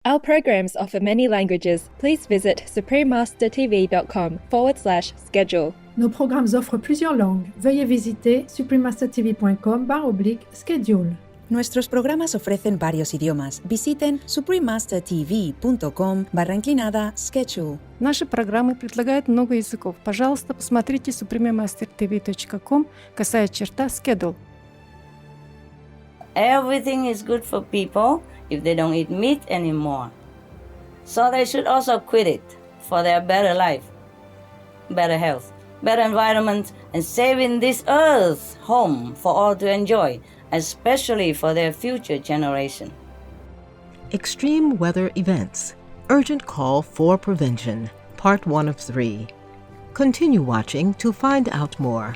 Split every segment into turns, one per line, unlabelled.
Our programs offer many languages. Please visit suprememastertv.com/schedule.
Nos programmes offrent plusieurs langues. Veuillez visiter suprememastertv.com/schedule.
Nuestros programas ofrecen varios idiomas. Visiten suprememastertv.com/schedule.
Наши программы предлагают много языков. Пожалуйста, посмотрите suprememastertv.com/schedule.
Everything is good for people if they don't eat meat anymore. So they should also quit it for their better life, better health, better environment, and saving this earth home for all to enjoy, especially for their future generation.
Extreme weather events. Urgent call for prevention. Part 1 of 3. Continue watching to find out more.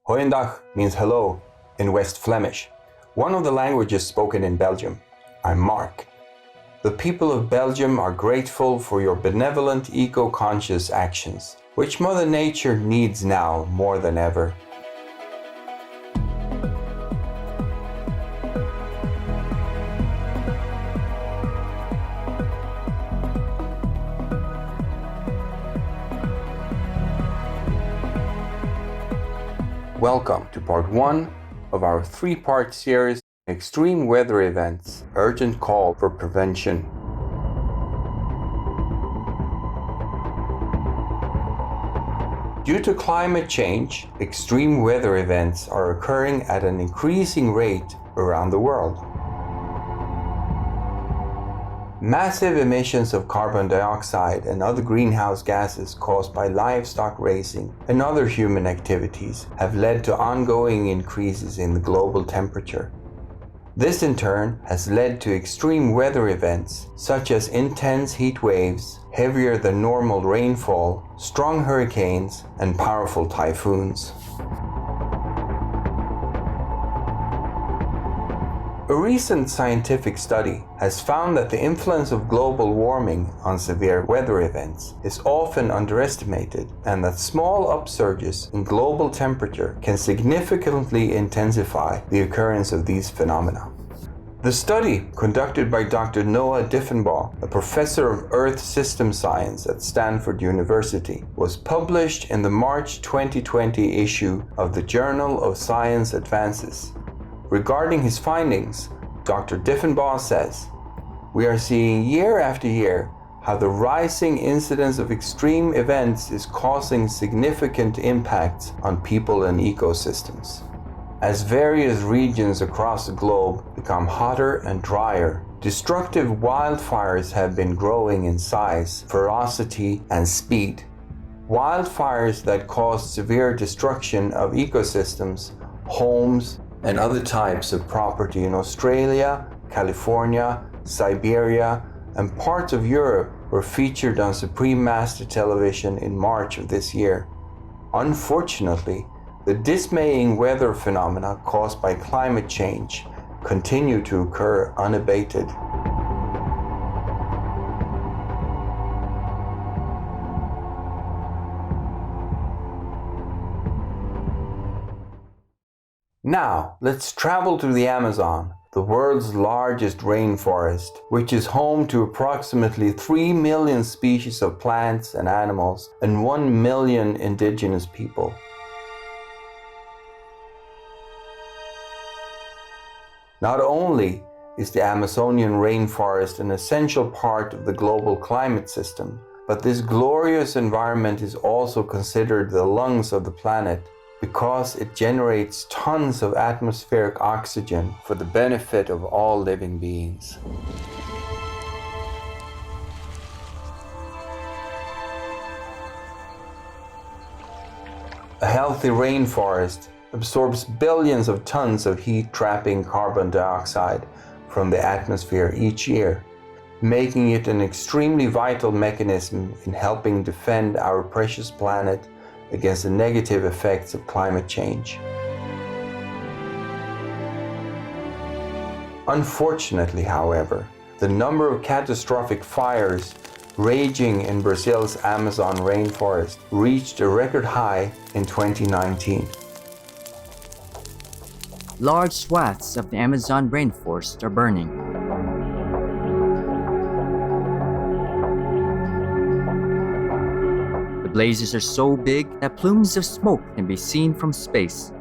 Goeiedag means hello in West Flemish, one of the languages spoken in Belgium. I'm Mark. The people of Belgium are grateful for your benevolent, eco-conscious actions, which Mother Nature needs now more than ever. Welcome to part 1 of our 3-part series, Extreme Weather Events, Urgent Call for Prevention. Due to climate change, extreme weather events are occurring at an increasing rate around the world. Massive emissions of carbon dioxide and other greenhouse gases caused by livestock raising and other human activities have led to ongoing increases in the global temperature. This in turn has led to extreme weather events such as intense heat waves, heavier than normal rainfall, strong hurricanes, and powerful typhoons. A recent scientific study has found that the influence of global warming on severe weather events is often underestimated, and that small upsurges in global temperature can significantly intensify the occurrence of these phenomena. The study, conducted by Dr. Noah Diffenbaugh, a professor of Earth System Science at Stanford University, was published in the March 2020 issue of the Journal of Science Advances. Regarding his findings, Dr. Diffenbaugh says, "We are seeing year after year how the rising incidence of extreme events is causing significant impacts on people and ecosystems. As various regions across the globe become hotter and drier, destructive wildfires have been growing in size, ferocity, and speed. Wildfires that cause severe destruction of ecosystems, homes, and other types of property in Australia, California, Siberia, and parts of Europe were featured on Supreme Master Television in March of this year. Unfortunately, the dismaying weather phenomena caused by climate change continue to occur unabated." Now, let's travel to the Amazon, the world's largest rainforest, which is home to approximately 3 million species of plants and animals and 1 million indigenous people. Not only is the Amazonian rainforest an essential part of the global climate system, but this glorious environment is also considered the lungs of the planet, because it generates tons of atmospheric oxygen for the benefit of all living beings. A healthy rainforest absorbs billions of tons of heat-trapping carbon dioxide from the atmosphere each year, making it an extremely vital mechanism in helping defend our precious planet against the negative effects of climate change. Unfortunately, however, the number of catastrophic fires raging in Brazil's Amazon rainforest reached a record high in 2019.
large swaths of the Amazon rainforest are burning. The blazes are so big that plumes of smoke can be seen from space.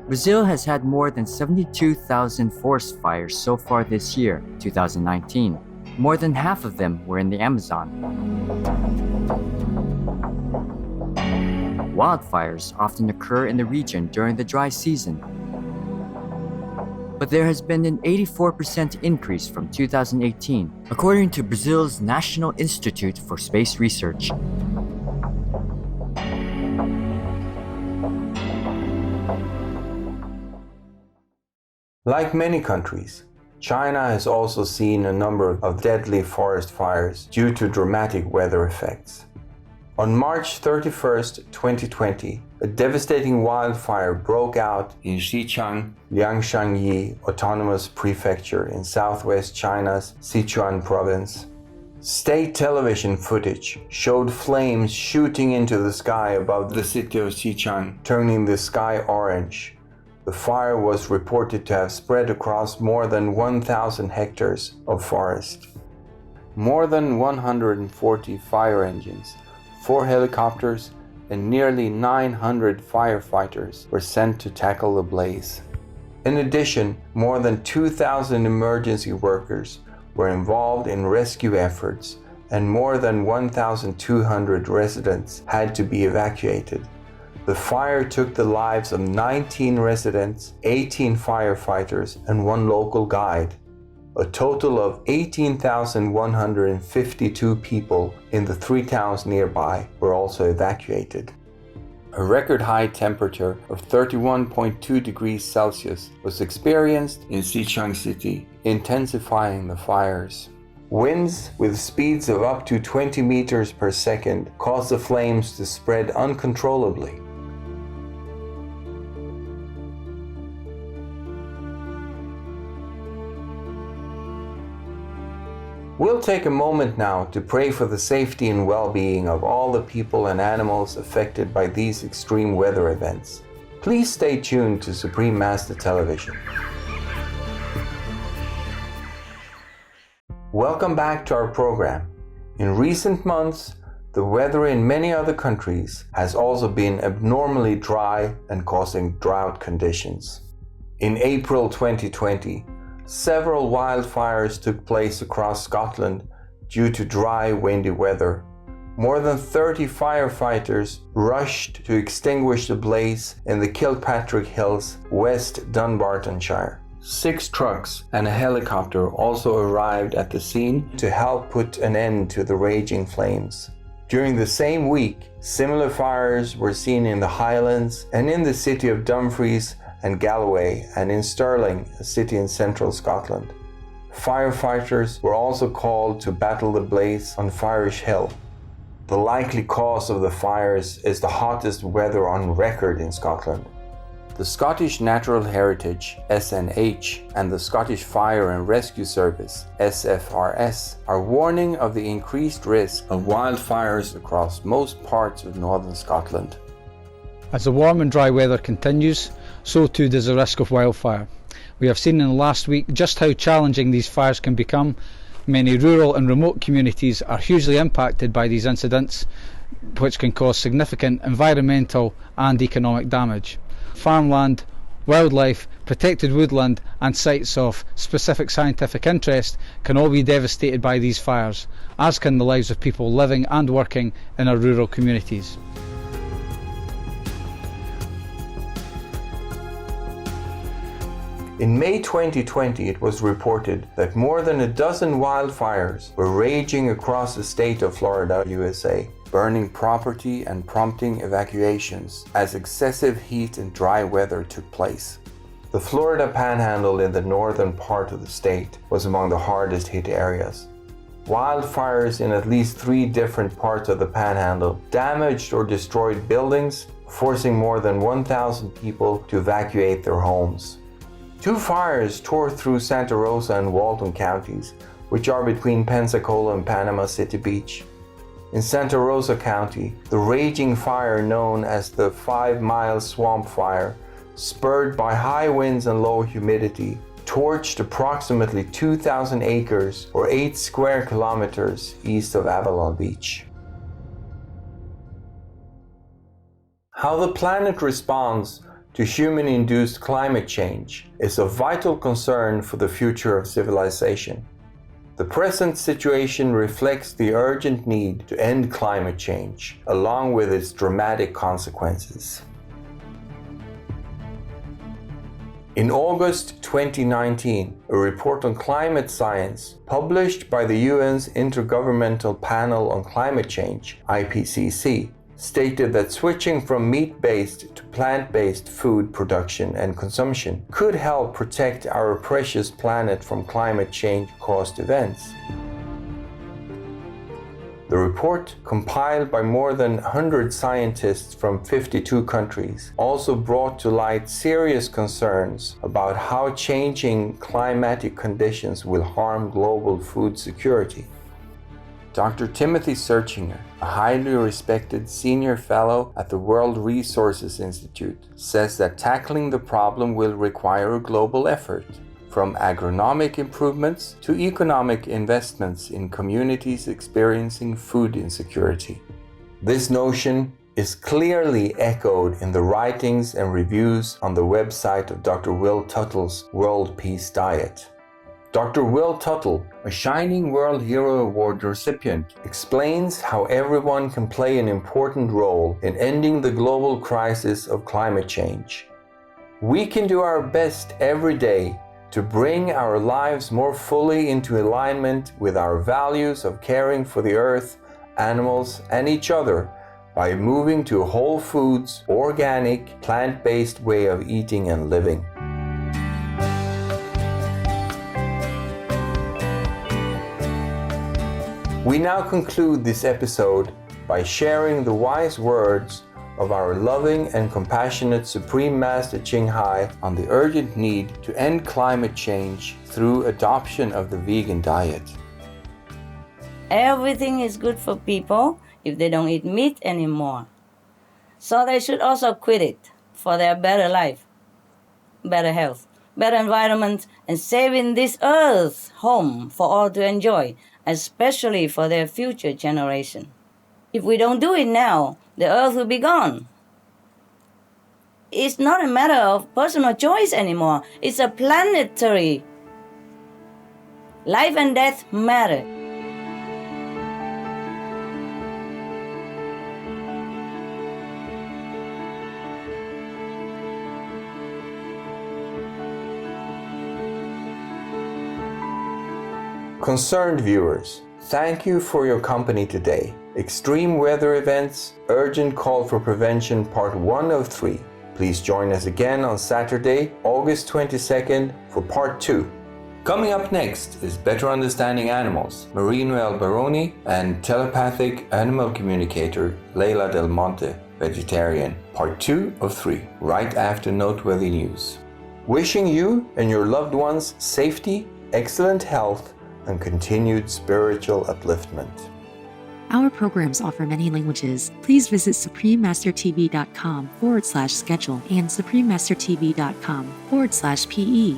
Brazil has had more than 72,000 forest fires so far this year, 2019. More than half of them were in the Amazon. Wildfires often occur in the region during the dry season. But there has been an 84% increase from 2018, according to Brazil's National Institute for Space Research.
Like many countries, China has also seen a number of deadly forest fires due to dramatic weather effects. On March 31st, 2020, a devastating wildfire broke out in Xichang, Liangshanyi Autonomous Prefecture in southwest China's Sichuan province. State television footage showed flames shooting into the sky above the city of Xichang, turning the sky orange. The fire was reported to have spread across more than 1,000 hectares of forest. More than 140 fire engines, 4 helicopters, and nearly 900 firefighters were sent to tackle the blaze. In addition, more than 2,000 emergency workers were involved in rescue efforts, and more than 1,200 residents had to be evacuated. The fire took the lives of 19 residents, 18 firefighters, and 1 local guide. A total of 18,152 people in the 3 towns nearby were also evacuated. A record high temperature of 31.2 degrees Celsius was experienced in Xichang City, intensifying the fires. Winds with speeds of up to 20 meters per second caused the flames to spread uncontrollably. We'll take a moment now to pray for the safety and well-being of all the people and animals affected by these extreme weather events. Please stay tuned to Supreme Master Television. Welcome back to our program. In recent months, the weather in many other countries has also been abnormally dry and causing drought conditions. In April 2020, several wildfires took place across Scotland due to dry, windy weather. More than 30 firefighters rushed to extinguish the blaze in the Kilpatrick Hills, West Dunbartonshire. 6 trucks and a helicopter also arrived at the scene to help put an end to the raging flames. During the same week, similar fires were seen in the Highlands and in the city of Dumfries and Galloway, and in Stirling, a city in central Scotland. Firefighters were also called to battle the blaze on Firish Hill. The likely cause of the fires is the hottest weather on record in Scotland. The Scottish Natural Heritage (SNH) and the Scottish Fire and Rescue Service (SFRS) are warning of the increased risk of wildfires across most parts of northern Scotland.
As the warm and dry weather continues, so too does the risk of wildfire. We have seen in the last week just how challenging these fires can become. Many rural and remote communities are hugely impacted by these incidents, which can cause significant environmental and economic damage. Farmland, wildlife, protected woodland and sites of specific scientific interest can all be devastated by these fires, as can the lives of people living and working in our rural communities.
In May 2020, it was reported that more than a dozen wildfires were raging across the state of Florida, USA, burning property and prompting evacuations as excessive heat and dry weather took place. The Florida Panhandle in the northern part of the state was among the hardest hit areas. Wildfires in at least 3 different parts of the Panhandle damaged or destroyed buildings, forcing more than 1,000 people to evacuate their homes. 2 fires tore through Santa Rosa and Walton counties, which are between Pensacola and Panama City Beach. In Santa Rosa County, the raging fire known as the 5 Mile Swamp Fire spurred by high winds and low humidity, torched approximately 2,000 acres or 8 square kilometers east of Avalon Beach. How the planet responds to human-induced climate change is of vital concern for the future of civilization. The present situation reflects the urgent need to end climate change, along with its dramatic consequences. In August 2019, a report on climate science published by the UN's Intergovernmental Panel on Climate Change, IPCC, stated that switching from meat-based to plant-based food production and consumption could help protect our precious planet from climate change-caused events. The report, compiled by more than 100 scientists from 52 countries, also brought to light serious concerns about how changing climatic conditions will harm global food security. Dr. Timothy Searchinger, a highly respected senior fellow at the World Resources Institute, says that tackling the problem will require a global effort, from agronomic improvements to economic investments in communities experiencing food insecurity. This notion is clearly echoed in the writings and reviews on the website of Dr. Will Tuttle's World Peace Diet. Dr. Will Tuttle, a Shining World Hero Award recipient, explains how everyone can play an important role in ending the global crisis of climate change. We can do our best every day to bring our lives more fully into alignment with our values of caring for the earth, animals, and each other by moving to a whole foods, organic, plant-based way of eating and living. We now conclude this episode by sharing the wise words of our loving and compassionate Supreme Master Ching Hai on the urgent need to end climate change through adoption of the vegan diet.
Everything is good for people if they don't eat meat anymore. So they should also quit it for their better life, better health, better environment, and saving this earth home for all to enjoy, especially for their future generation. If we don't do it now, the earth will be gone. It's not a matter of personal choice anymore. It's a planetary. Life and death matter.
Concerned viewers, thank you for your company today. Extreme weather events, urgent call for prevention, part 1 of 3. Please join us again on Saturday, August 22nd for part 2. Coming up next is Better Understanding Animals, Marino Alberoni and telepathic animal communicator Leila Del Monte, vegetarian, part 2 of 3, right after Noteworthy News. Wishing you and your loved ones safety, excellent health, and continued spiritual upliftment.
Our programs offer many languages. Please visit suprememastertv.com/schedule and suprememastertv.com/PE.